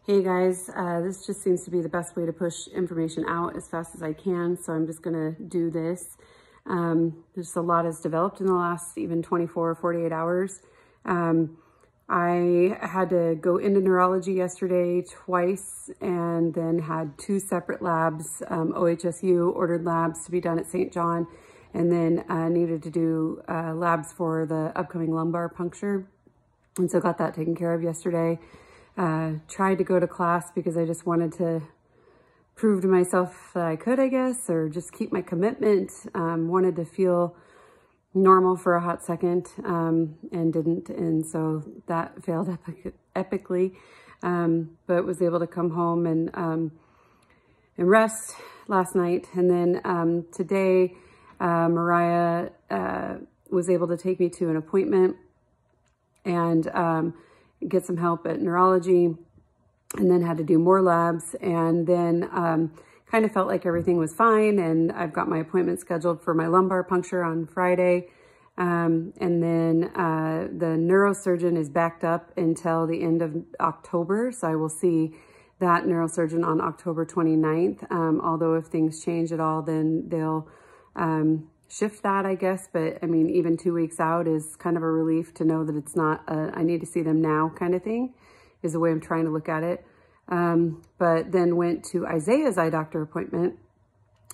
Hey guys, this just seems to be the best way to push information out as fast as I can, so I'm just gonna do this. There's a lot has developed in the last even 24 or 48 hours. I had to go into neurology yesterday twice and then had 2 separate labs, OHSU ordered labs to be done at St. John, and then needed to do labs for the upcoming lumbar puncture. And so got that taken care of yesterday. Tried to go to class because I just wanted to prove to myself that I could, I guess, or just keep my commitment. Wanted to feel normal for a hot second and didn't. And so that failed epically, but was able to come home and rest last night. And then today, Mariah was able to take me to an appointment and get some help at neurology, and then had to do more labs, and then kind of felt like everything was fine. And I've got my appointment scheduled for my lumbar puncture on Friday. And then the neurosurgeon is backed up until the end of October. So I will see that neurosurgeon on October 29th. Although if things change at all, then they'll shift that, I guess. But I mean, even 2 weeks out is kind of a relief to know that it's not a, I need to see them now kind of thing, is the way I'm trying to look at it. But then went to Isaiah's eye doctor appointment.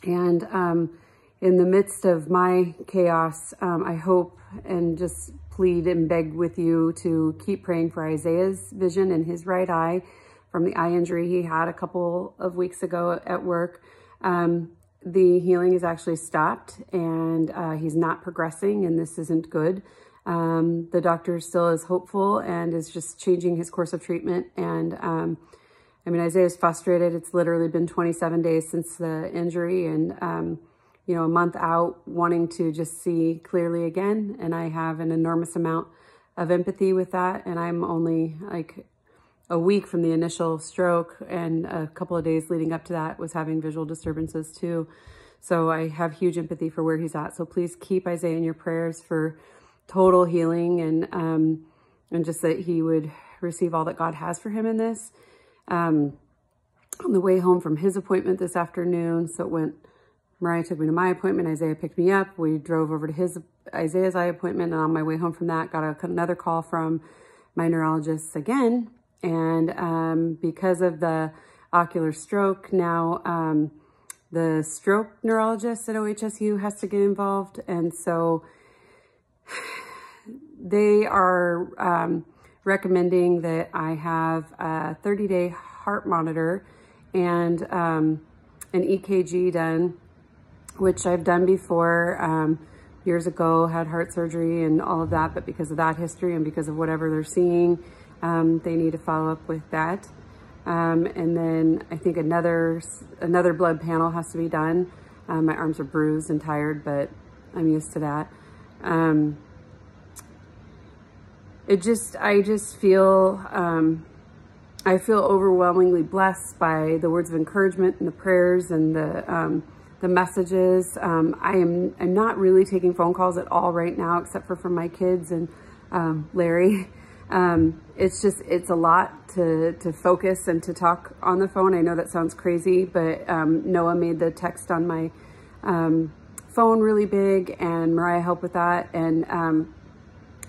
And in the midst of my chaos, I hope and just plead and beg with you to keep praying for Isaiah's vision in his right eye from the eye injury he had a couple of weeks ago at work. The healing is actually stopped, and he's not progressing, and this isn't good. The doctor still is hopeful and is just changing his course of treatment. And I mean, Isaiah's frustrated. It's literally been 27 days since the injury, and you know, a month out, wanting to just see clearly again. And I have an enormous amount of empathy with that. And I'm only like a week from the initial stroke, and a couple of days leading up to that was having visual disturbances too. So I have huge empathy for where he's at. So please keep Isaiah in your prayers for total healing, and just that he would receive all that God has for him in this. On the way home from his appointment this afternoon, so it went, Mariah took me to my appointment, Isaiah picked me up, we drove over to Isaiah's eye appointment, and on my way home from that, got another call from my neurologist again. And because of the ocular stroke, now the stroke neurologist at OHSU has to get involved. And so they are recommending that I have a 30-day heart monitor and an EKG done, which I've done before years ago, had heart surgery and all of that. But because of that history and because of whatever they're seeing, they need to follow up with that. And then I think another blood panel has to be done. My arms are bruised and tired, but I'm used to that. I just feel, I feel overwhelmingly blessed by the words of encouragement and the prayers and the messages. I'm not really taking phone calls at all right now, except for from my kids and Larry. It's a lot to focus and to talk on the phone. I know that sounds crazy, but Noah made the text on my phone really big, and Mariah helped with that. And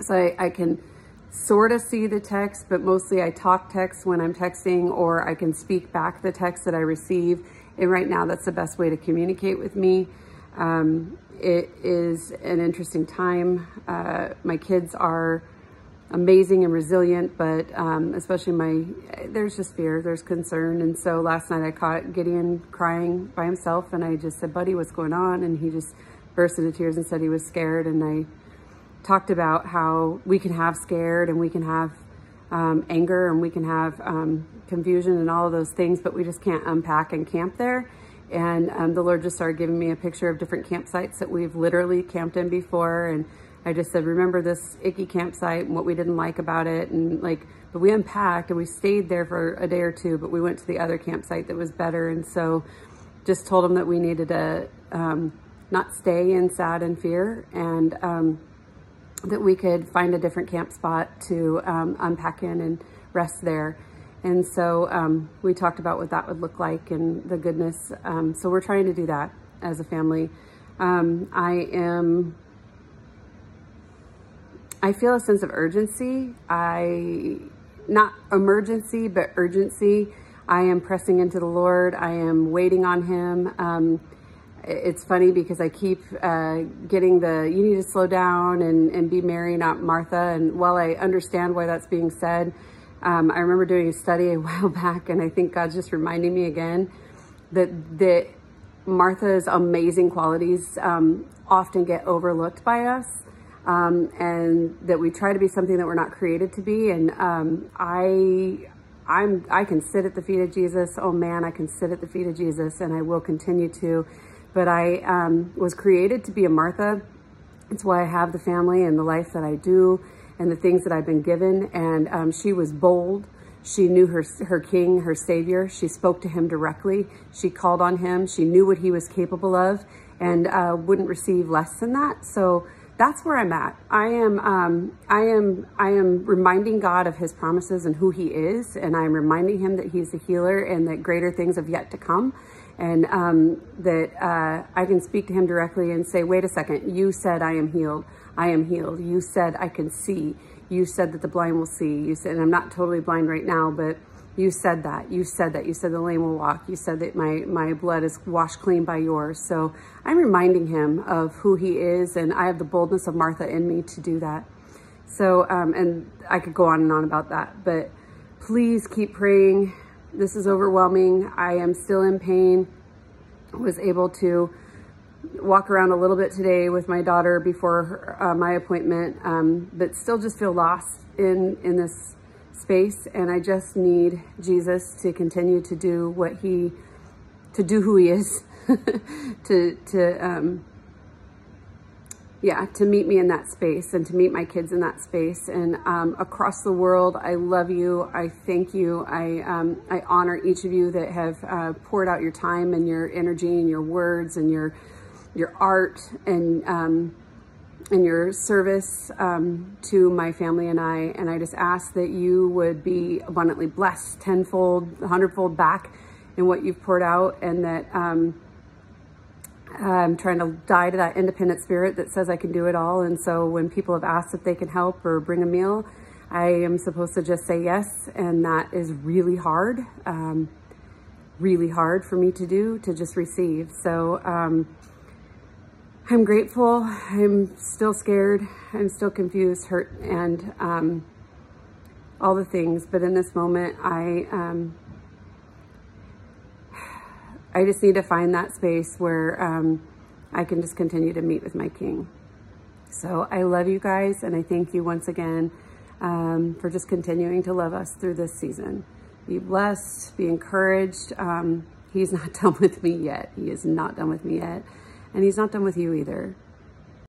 so I can sort of see the text, but mostly I talk text when I'm texting, or I can speak back the text that I receive. And right now, that's the best way to communicate with me. It is an interesting time. My kids are amazing and resilient, but especially there's just fear, there's concern. And so last night I caught Gideon crying by himself, and I just said, "Buddy, what's going on?" And he just burst into tears and said he was scared. And I talked about how we can have scared, and we can have anger, and we can have confusion and all of those things, but we just can't unpack and camp there. And the Lord just started giving me a picture of different campsites that we've literally camped in before. And I just said, remember this icky campsite and what we didn't like about it. And but we unpacked and we stayed there for a day or two, but we went to the other campsite that was better. And so just told him that we needed to not stay in sad and fear, and that we could find a different camp spot to unpack in and rest there. And so we talked about what that would look like and the goodness. So we're trying to do that as a family. I feel a sense of urgency. Not emergency, but urgency. I am pressing into the Lord. I am waiting on him. It's funny because I keep getting you need to slow down and be Mary, not Martha. And while I understand why that's being said, I remember doing a study a while back, and I think God's just reminding me again that Martha's amazing qualities often get overlooked by us. And that we try to be something that we're not created to be. And I can sit at the feet of Jesus. Oh man, I can sit at the feet of Jesus, and I will continue to. But I was created to be a Martha. It's why I have the family and the life that I do and the things that I've been given. And she was bold. She knew her king, her savior. She spoke to him directly. She called on him. She knew what he was capable of, and wouldn't receive less than that. So that's where I'm at. I am reminding God of his promises and who he is. And I'm reminding him that he's a healer and that greater things have yet to come. And that I can speak to him directly and say, wait a second, you said I am healed. I am healed. You said I can see. You said that the blind will see. You said, and I'm not totally blind right now, but you said that. You said that. You said the lame will walk. You said that my blood is washed clean by yours. So I'm reminding him of who he is, and I have the boldness of Martha in me to do that. So, and I could go on and on about that, but please keep praying. This is overwhelming. I am still in pain. I was able to walk around a little bit today with my daughter before my appointment, but still just feel lost in this space. And I just need Jesus to continue to do who he is, to meet me in that space and to meet my kids in that space. And across the world, I love you. I thank you. I honor each of you that have poured out your time and your energy and your words and your art and your service to my family and I. And I just ask that you would be abundantly blessed, tenfold, 100-fold back in what you've poured out, and that I'm trying to die to that independent spirit that says I can do it all. And so when people have asked if they can help or bring a meal, I am supposed to just say yes. And that is really hard for me to do, to just receive. So I'm grateful. I'm still scared. I'm still confused, hurt, and all the things. But in this moment, I just need to find that space where I can just continue to meet with my King. So I love you guys, and I thank you once again for just continuing to love us through this season. Be blessed, be encouraged. He's not done with me yet. He is not done with me yet. And he's not done with you either.